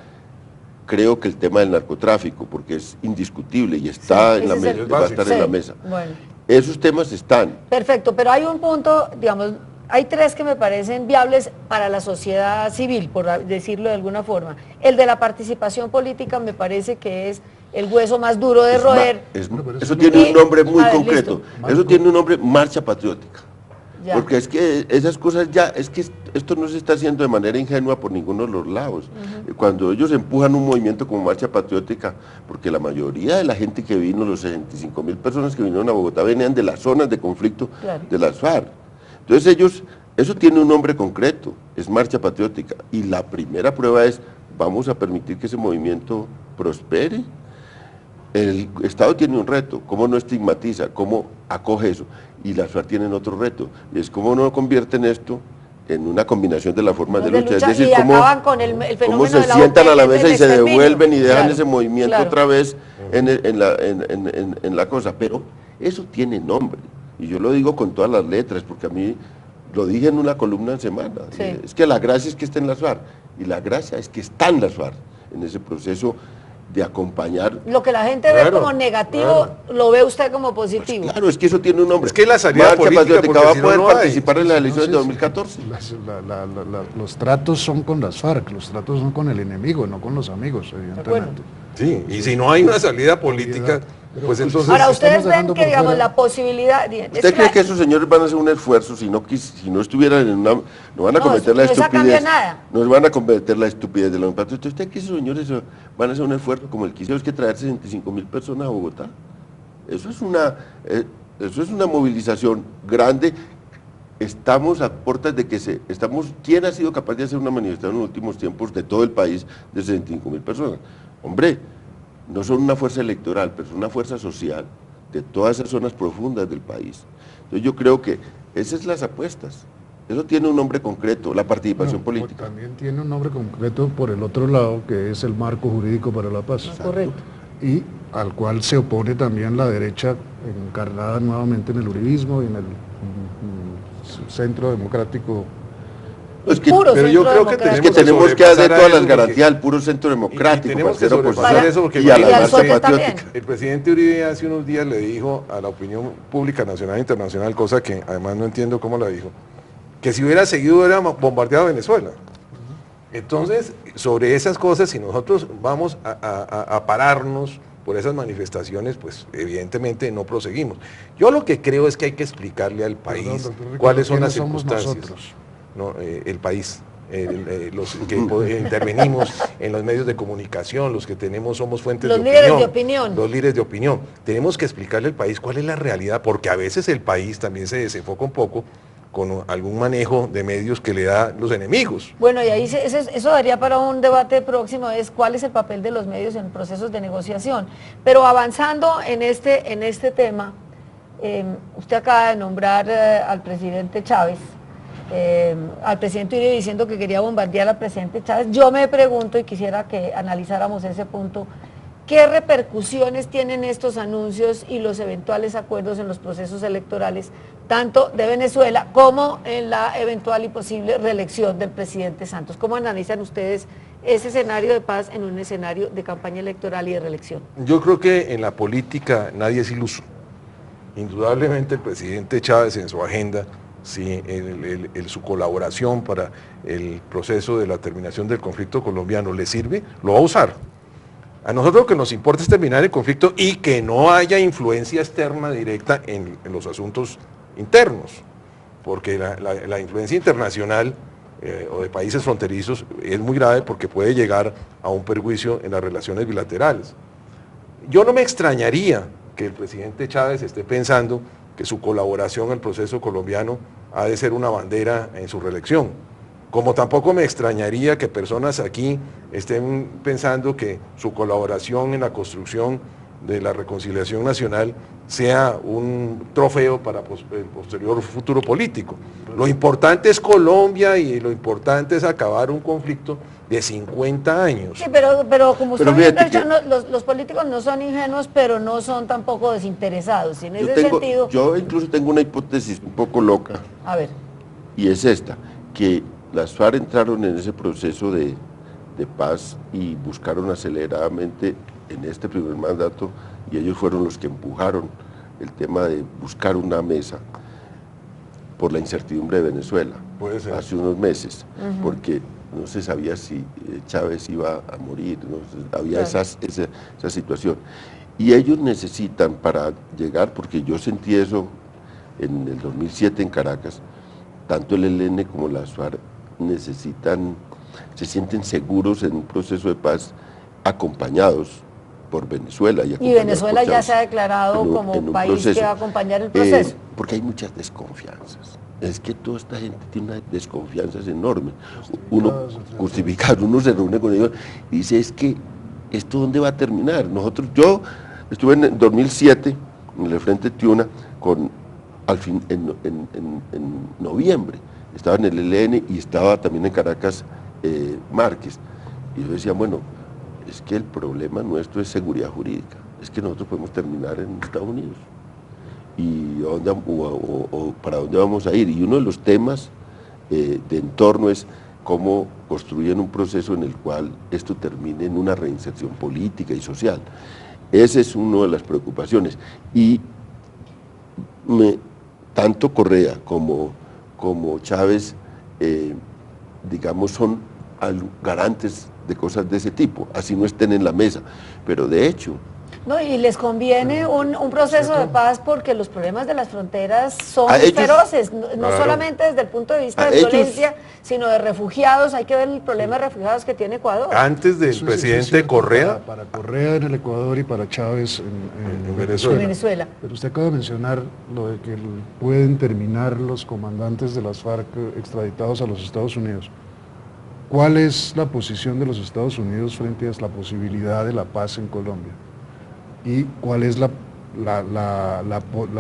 creo que el tema del narcotráfico, porque es indiscutible y está en la mesa, va a estar en la mesa. Bueno. Esos temas están. Perfecto, pero hay un punto, digamos, hay 3 que me parecen viables para la sociedad civil, por decirlo de alguna forma. El de la participación política me parece que es el hueso más duro de roer. Eso tiene un nombre muy concreto. Eso tiene un nombre, marcha patriótica. Ya. Porque es que esas cosas ya, es que esto no se está haciendo de manera ingenua por ninguno de los lados. Cuando ellos empujan un movimiento como marcha patriótica, porque la mayoría de la gente que vino, los 65.000 personas que vinieron a Bogotá, venían de las zonas de conflicto de las FARC. Entonces eso tiene un nombre concreto, es marcha patriótica. Y la primera prueba es, vamos a permitir que ese movimiento prospere. El Estado tiene un reto, ¿cómo no estigmatiza? ¿Cómo acoge eso? Y las FARC tienen otro reto, y es cómo no convierten esto en una combinación de las formas de lucha. Es decir, cómo se sientan a la mesa y se devuelven y dejan ese movimiento otra vez en la cosa. Pero eso tiene nombre, y yo lo digo con todas las letras, porque a mí lo dije en una columna en Semana. Es que la gracia es que estén las FARC, y la gracia es que están las FARC en ese proceso de acompañar. Lo que la gente ve como negativo, lo ve usted como positivo. Pues claro, es que eso tiene un nombre. Es que la salida política va a poder participar en las elecciones de 2014. Los tratos son con las FARC, los tratos son con el enemigo, no con los amigos, evidentemente. Sí, y si no hay una salida política, pues entonces... Ahora, ustedes ven que, digamos, la posibilidad... ¿Usted cree que esos señores van a hacer un esfuerzo si no estuvieran en una... No van a cometer la estupidez... No van a cometer la estupidez de la unidad. ¿Usted cree que esos señores van a hacer un esfuerzo como el que hicieron, es que traer 65.000 personas a Bogotá? Eso es una movilización grande. Estamos a puertas de que ¿quién ha sido capaz de hacer una manifestación en los últimos tiempos de todo el país de 65.000 personas? Hombre, no son una fuerza electoral, pero son una fuerza social de todas esas zonas profundas del país. Entonces yo creo que esas son las apuestas. Eso tiene un nombre concreto, la participación política. También tiene un nombre concreto por el otro lado, que es el marco jurídico para la paz. Correcto. Y al cual se opone también la derecha encarnada nuevamente en el uribismo y en el centro democrático. Pero yo creo que tenemos que hacer todas las garantías al puro centro democrático. Y tenemos que sobrepasar eso porque el presidente Uribe hace unos días le dijo a la opinión pública nacional e internacional, cosa que además no entiendo cómo la dijo, que si hubiera seguido hubiera bombardeado Venezuela. Entonces, sobre esas cosas, si nosotros vamos a pararnos por esas manifestaciones, pues evidentemente no proseguimos. Yo lo que creo es que hay que explicarle al país cuáles son las circunstancias. No, el país, los que intervenimos en los medios de comunicación, los que somos fuentes de opinión. Los líderes de opinión. Tenemos que explicarle al país cuál es la realidad, porque a veces el país también se desenfoca un poco con algún manejo de medios que le da los enemigos. Bueno, y ahí eso daría para un debate próximo, es cuál es el papel de los medios en procesos de negociación. Pero avanzando en este tema, usted acaba de nombrar al presidente Chávez, al presidente Uribe diciendo que quería bombardear al presidente Chávez. Yo me pregunto, y quisiera que analizáramos ese punto, ¿qué repercusiones tienen estos anuncios y los eventuales acuerdos en los procesos electorales, tanto de Venezuela como en la eventual y posible reelección del presidente Santos? ¿Cómo analizan ustedes ese escenario de paz en un escenario de campaña electoral y de reelección? Yo creo que en la política nadie es iluso. Indudablemente el presidente Chávez en su agenda, si su colaboración para el proceso de la terminación del conflicto colombiano le sirve, lo va a usar. A nosotros lo que nos importa es terminar el conflicto y que no haya influencia externa directa en los asuntos internos, porque la influencia internacional o de países fronterizos es muy grave porque puede llegar a un perjuicio en las relaciones bilaterales. Yo no me extrañaría que el presidente Chávez esté pensando que su colaboración al proceso colombiano ha de ser una bandera en su reelección. Como tampoco me extrañaría que personas aquí estén pensando que su colaboración en la construcción de la reconciliación nacional sea un trofeo para el posterior futuro político. Lo importante es Colombia y lo importante es acabar un conflicto de 50 años. Sí, pero como usted ha dicho, los políticos no son ingenuos, pero no son tampoco desinteresados. Y en ese sentido... Yo incluso tengo una hipótesis un poco loca. A ver. Y es esta, que las FARC entraron en ese proceso de paz y buscaron aceleradamente en este primer mandato, y ellos fueron los que empujaron el tema de buscar una mesa por la incertidumbre de Venezuela hace unos meses, porque no se sabía si Chávez iba a morir, ¿no? Había esa situación. Y ellos necesitan para llegar, porque yo sentí eso en el 2007 en Caracas, tanto el ELN como las FARC se sienten seguros en un proceso de paz acompañados por Venezuela. Y Venezuela ya se ha declarado como país que va a acompañar el proceso. Porque hay muchas desconfianzas. Es que toda esta gente tiene unas desconfianzas enormes. Uno se reúne con ellos y dice, es que ¿esto dónde va a terminar? Yo estuve en 2007 en el Frente Tiuna en noviembre. Estaba en el ELN y estaba también en Caracas Márquez. Y yo decía, bueno, es que el problema nuestro es seguridad jurídica. Es que nosotros podemos terminar en Estados Unidos. ¿Y para dónde vamos a ir? Y uno de los temas de entorno es cómo construyen un proceso en el cual esto termine en una reinserción política y social. Esa es una de las preocupaciones. Y tanto Correa como Chávez, digamos, son garantes de cosas de ese tipo, así no estén en la mesa, pero de hecho... No, y les conviene un proceso de paz porque los problemas de las fronteras son feroces, no solamente desde el punto de vista de violencia, sino de refugiados. Hay que ver el problema de refugiados que tiene Ecuador. Antes del presidente Correa. Para Correa en el Ecuador y para Chávez en Venezuela. Pero usted acaba de mencionar lo de que pueden terminar los comandantes de las FARC extraditados a los Estados Unidos. ¿Cuál es la posición de los Estados Unidos frente a la posibilidad de la paz en Colombia? ¿Y cuál es la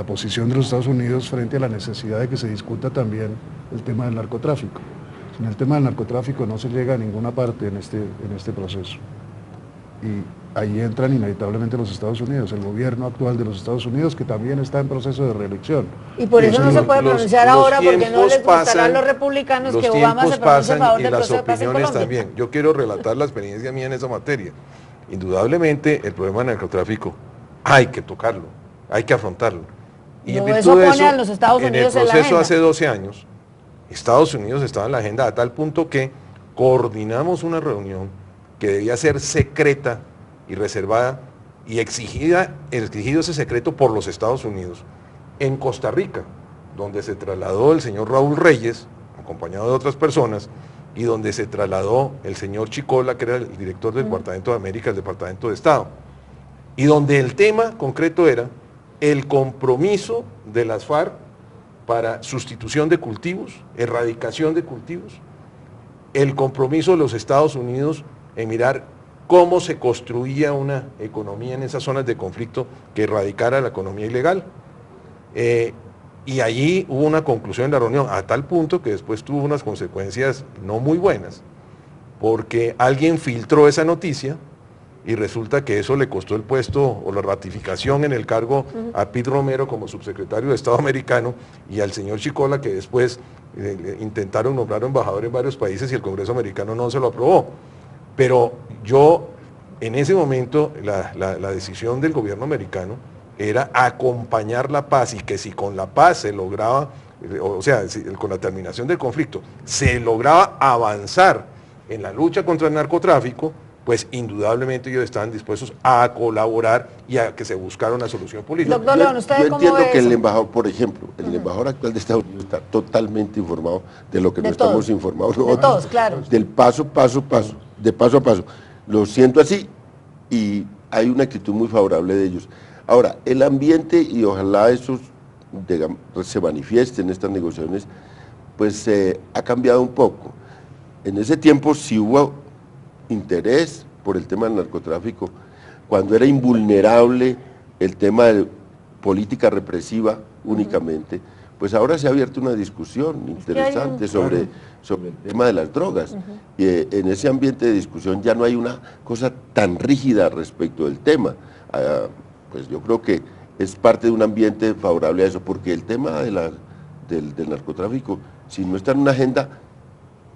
posición de los Estados Unidos frente a la necesidad de que se discuta también el tema del narcotráfico? En el tema del narcotráfico no se llega a ninguna parte en este proceso. Y ahí entran inevitablemente los Estados Unidos, el gobierno actual de los Estados Unidos, que también está en proceso de reelección. Y por eso no se puede pronunciar ahora, porque no les gustará a los republicanos que Obama se pronuncie a favor del proceso de paz en Colombia. También. Yo quiero relatar la experiencia mía en esa materia. Indudablemente el problema del narcotráfico hay que tocarlo, hay que afrontarlo. Y en virtud de eso, a los Estados Unidos en el proceso hace 12 años, Estados Unidos estaba en la agenda a tal punto que coordinamos una reunión que debía ser secreta y reservada y exigido ese secreto por los Estados Unidos en Costa Rica, donde se trasladó el señor Raúl Reyes, acompañado de otras personas, y donde se trasladó el señor Chicola, que era el director del Departamento de América, el Departamento de Estado, y donde el tema concreto era el compromiso de las FARC para sustitución de cultivos, erradicación de cultivos, el compromiso de los Estados Unidos en mirar cómo se construía una economía en esas zonas de conflicto que erradicara la economía ilegal. Y allí hubo una conclusión en la reunión, a tal punto que después tuvo unas consecuencias no muy buenas, porque alguien filtró esa noticia y resulta que eso le costó el puesto o la ratificación en el cargo a Pete Romero como subsecretario de Estado americano y al señor Chicola, que después intentaron nombrar embajador en varios países y el Congreso americano no se lo aprobó. Pero yo, en ese momento, la decisión del gobierno americano era acompañar la paz, y que si con la paz se lograba, o sea, si con la terminación del conflicto, se lograba avanzar en la lucha contra el narcotráfico, pues indudablemente ellos estaban dispuestos a colaborar y a que se buscara una solución política. Doctor León, yo entiendo que el embajador, por ejemplo, el embajador actual de Estados Unidos está totalmente informado de lo que no estamos informados nosotros. De todos, claro. Del paso a paso. Lo siento así y hay una actitud muy favorable de ellos. Ahora, el ambiente, y ojalá eso se manifieste en estas negociaciones, pues ha cambiado un poco. En ese tiempo sí hubo interés por el tema del narcotráfico, cuando era invulnerable el tema de política represiva únicamente, pues ahora se ha abierto una discusión interesante sobre el tema de las drogas. Y en ese ambiente de discusión ya no hay una cosa tan rígida respecto del tema. Pues yo creo que es parte de un ambiente favorable a eso, porque el tema del narcotráfico, si no está en una agenda,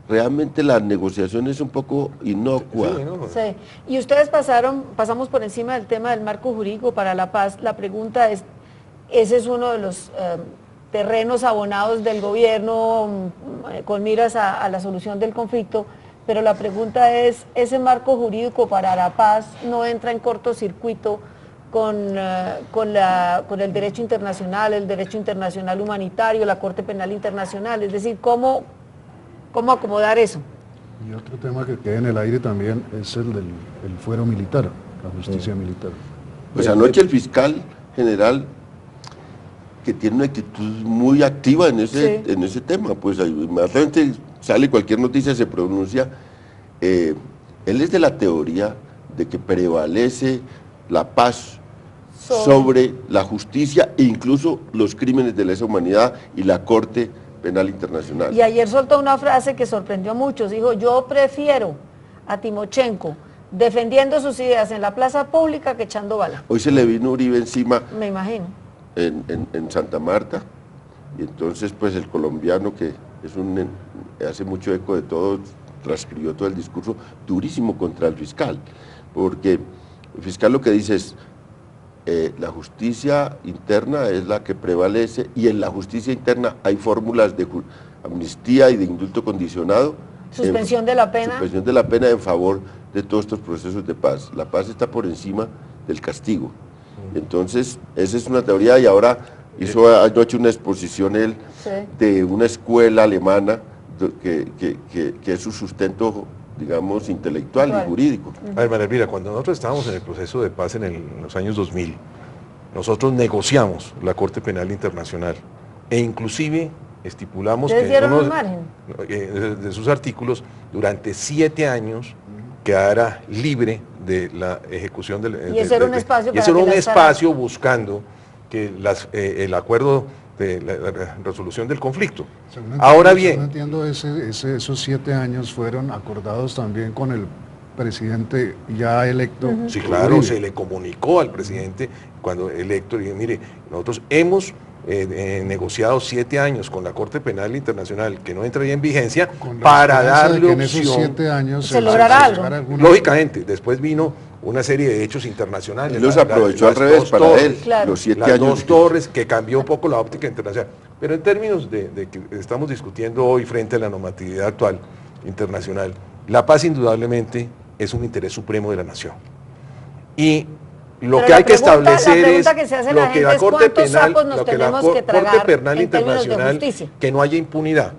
realmente la negociación es un poco inocua. Sí. Y ustedes pasamos por encima del tema del marco jurídico para la paz. La pregunta es, ese es uno de los terrenos abonados del gobierno con miras a la solución del conflicto, pero la pregunta es, ¿ese marco jurídico para la paz no entra en cortocircuito con el derecho internacional, el derecho internacional humanitario, la Corte Penal Internacional? Es decir, ¿cómo acomodar eso? Y otro tema que queda en el aire también es el del fuero militar, la justicia militar. Pues anoche el fiscal general, que tiene una actitud muy activa en ese tema, pues inmediatamente sale cualquier noticia, se pronuncia. Él es de la teoría de que prevalece la paz sobre la justicia e incluso los crímenes de lesa humanidad y la Corte Penal Internacional. Y ayer soltó una frase que sorprendió a muchos, dijo, yo prefiero a Timochenko defendiendo sus ideas en la plaza pública que echando bala. Hoy se le vino Uribe encima. Me imagino. En Santa Marta, y entonces pues el colombiano, que hace mucho eco de todo, transcribió todo el discurso durísimo contra el fiscal, porque el fiscal lo que dice es, la justicia interna es la que prevalece, y en la justicia interna hay fórmulas de amnistía y de indulto condicionado. Suspensión de la pena. Suspensión de la pena en favor de todos estos procesos de paz. La paz está por encima del castigo. Entonces, esa es una teoría, y ahora ha hecho una exposición él de una escuela alemana que es su sustento, digamos, intelectual y jurídico. A ver, María Elvira, cuando nosotros estábamos en el proceso de paz en los años 2000, nosotros negociamos la Corte Penal Internacional e inclusive estipulamos que uno de sus artículos durante 7 años quedara libre de la ejecución del... Y ese era un espacio para... Y ese era un espacio buscando que el acuerdo de la resolución del conflicto. Ahora bien... Entiendo, esos 7 años fueron acordados también con el presidente ya electo. Sí, claro, se le comunicó al presidente cuando electo, y dije, mire, nosotros hemos negociado 7 años con la Corte Penal Internacional que no entraría en vigencia para darle que en esos 7 años se logrará algo. Lógicamente, después vino una serie de hechos internacionales. Él los aprovechó al revés para él, los 7 años. Las 2 torres, que cambió un poco la óptica internacional. Pero en términos de que estamos discutiendo hoy frente a la normatividad actual internacional, la paz indudablemente es un interés supremo de la nación. Y lo que hay que establecer es lo que la Corte Penal Internacional, que no haya impunidad.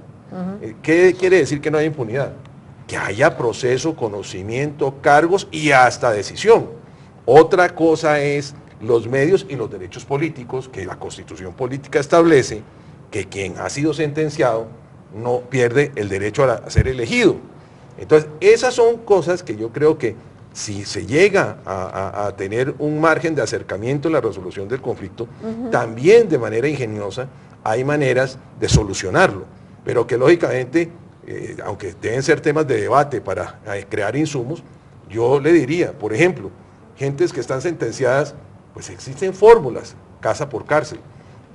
¿Qué quiere decir que no haya impunidad? Que haya proceso, conocimiento, cargos y hasta decisión. Otra cosa es los medios y los derechos políticos que la Constitución Política establece que quien ha sido sentenciado no pierde el derecho a ser elegido. Entonces, esas son cosas que yo creo que si se llega a tener un margen de acercamiento en la resolución del conflicto, también de manera ingeniosa hay maneras de solucionarlo, pero que lógicamente, aunque deben ser temas de debate para crear insumos, yo le diría, por ejemplo, gentes que están sentenciadas, pues existen fórmulas, casa por cárcel.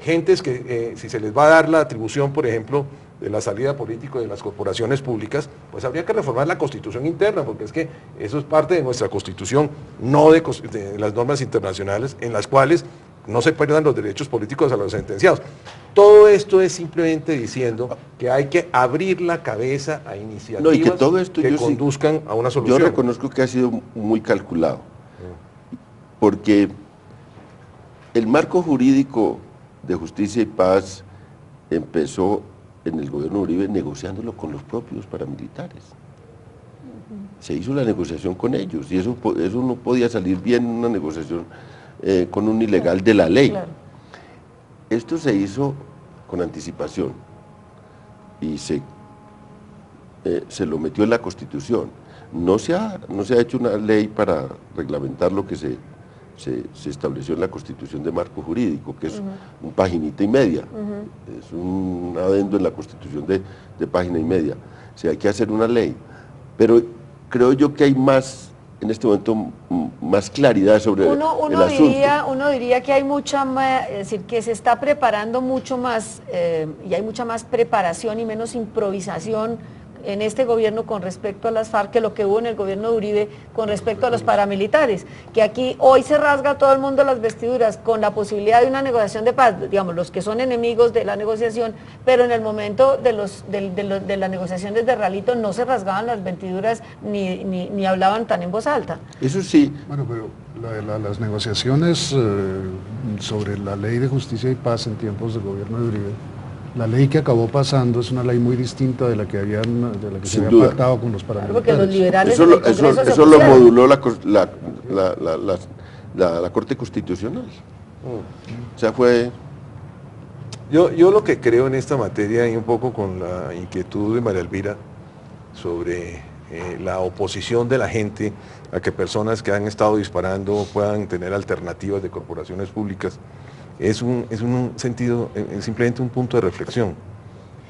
Gentes que si se les va a dar la atribución, por ejemplo, de la salida política de las corporaciones públicas, pues habría que reformar la Constitución interna, porque es que eso es parte de nuestra Constitución, no de las normas internacionales, en las cuales no se pierdan los derechos políticos a los sentenciados. Todo esto es simplemente diciendo que hay que abrir la cabeza a iniciativas que todo esto que conduzcan a una solución. Yo reconozco que ha sido muy calculado, porque el marco jurídico de justicia y paz empezó en el gobierno de Uribe negociándolo con los propios paramilitares. Se hizo la negociación con ellos y eso no podía salir bien en una negociación con un ilegal de la ley. Claro. Esto se hizo con anticipación y se lo metió en la Constitución. No se ha hecho una ley para reglamentar lo que se estableció en la Constitución de marco jurídico, que es una paginita y media, es un adendo en la Constitución de página y media. O sea, hay que hacer una ley, pero creo yo que hay más, en este momento, más claridad sobre el asunto. Uno diría que hay mucha más, es decir, que se está preparando mucho más, y hay mucha más preparación y menos improvisación en este gobierno con respecto a las FARC que lo que hubo en el gobierno de Uribe con respecto a los paramilitares, que aquí hoy se rasga todo el mundo las vestiduras con la posibilidad de una negociación de paz, digamos, los que son enemigos de la negociación, pero en el momento de la negociación desde Ralito no se rasgaban las vestiduras ni hablaban tan en voz alta. Eso sí. Bueno, pero las negociaciones sobre la ley de justicia y paz en tiempos del gobierno de Uribe, la ley que acabó pasando es una ley muy distinta de la que se había pactado con los paramilitares. Porque los liberales eso lo moduló la Corte Constitucional. O sea, fue... Yo lo que creo en esta materia, y un poco con la inquietud de María Elvira, sobre la oposición de la gente a que personas que han estado disparando puedan tener alternativas de corporaciones públicas, es un sentido, simplemente un punto de reflexión.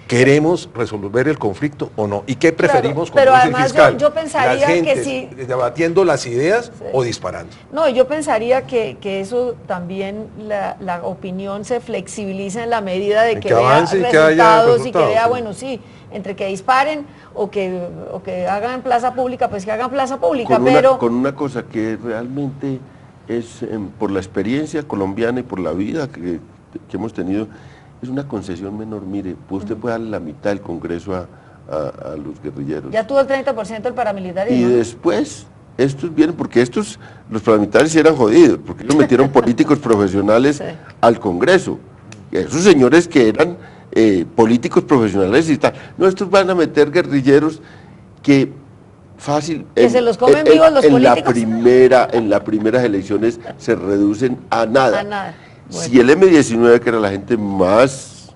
¿Queremos resolver el conflicto o no? ¿Y qué preferimos, como dice el fiscal? Yo pensaría las gentes, que sí, debatiendo las ideas, sí, o disparando. No, yo pensaría que eso también, la opinión se flexibiliza en la medida de que vea resultados y que vea, bueno, sí, entre que disparen o que hagan plaza pública, pues que hagan plaza pública, con una cosa que realmente es, por la experiencia colombiana y por la vida que hemos tenido, es una concesión menor. Mire, pues usted puede darle la mitad del Congreso a los guerrilleros. Ya tuvo el 30% del paramilitarismo. Y después, estos vienen, porque los paramilitares eran jodidos, porque ellos metieron políticos profesionales al Congreso. Esos señores que eran políticos profesionales y tal. No, estos van a meter guerrilleros que fácil. Que se los comen vivos los políticos. En las primeras elecciones se reducen a nada. A nada. Bueno. Si el M-19, que era la gente más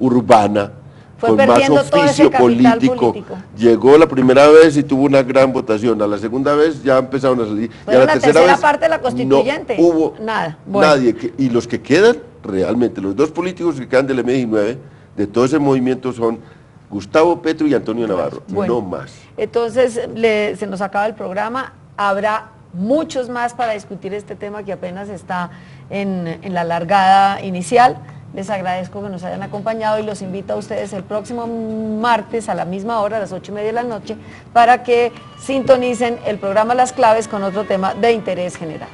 urbana, con más oficio político, llegó la primera vez y tuvo una gran votación, a la segunda vez ya empezaron a salir, y a la tercera vez parte de la constituyente, no hubo nada. Bueno. Nadie, y los que quedan realmente, los dos políticos que quedan del M-19, de todo ese movimiento son Gustavo Petro y Antonio Navarro, bueno, no más. Entonces, se nos acaba el programa, habrá muchos más para discutir este tema que apenas está en la largada inicial. Les agradezco que nos hayan acompañado y los invito a ustedes el próximo martes a la misma hora, a las 8:30 de la noche, para que sintonicen el programa Las Claves con otro tema de interés general.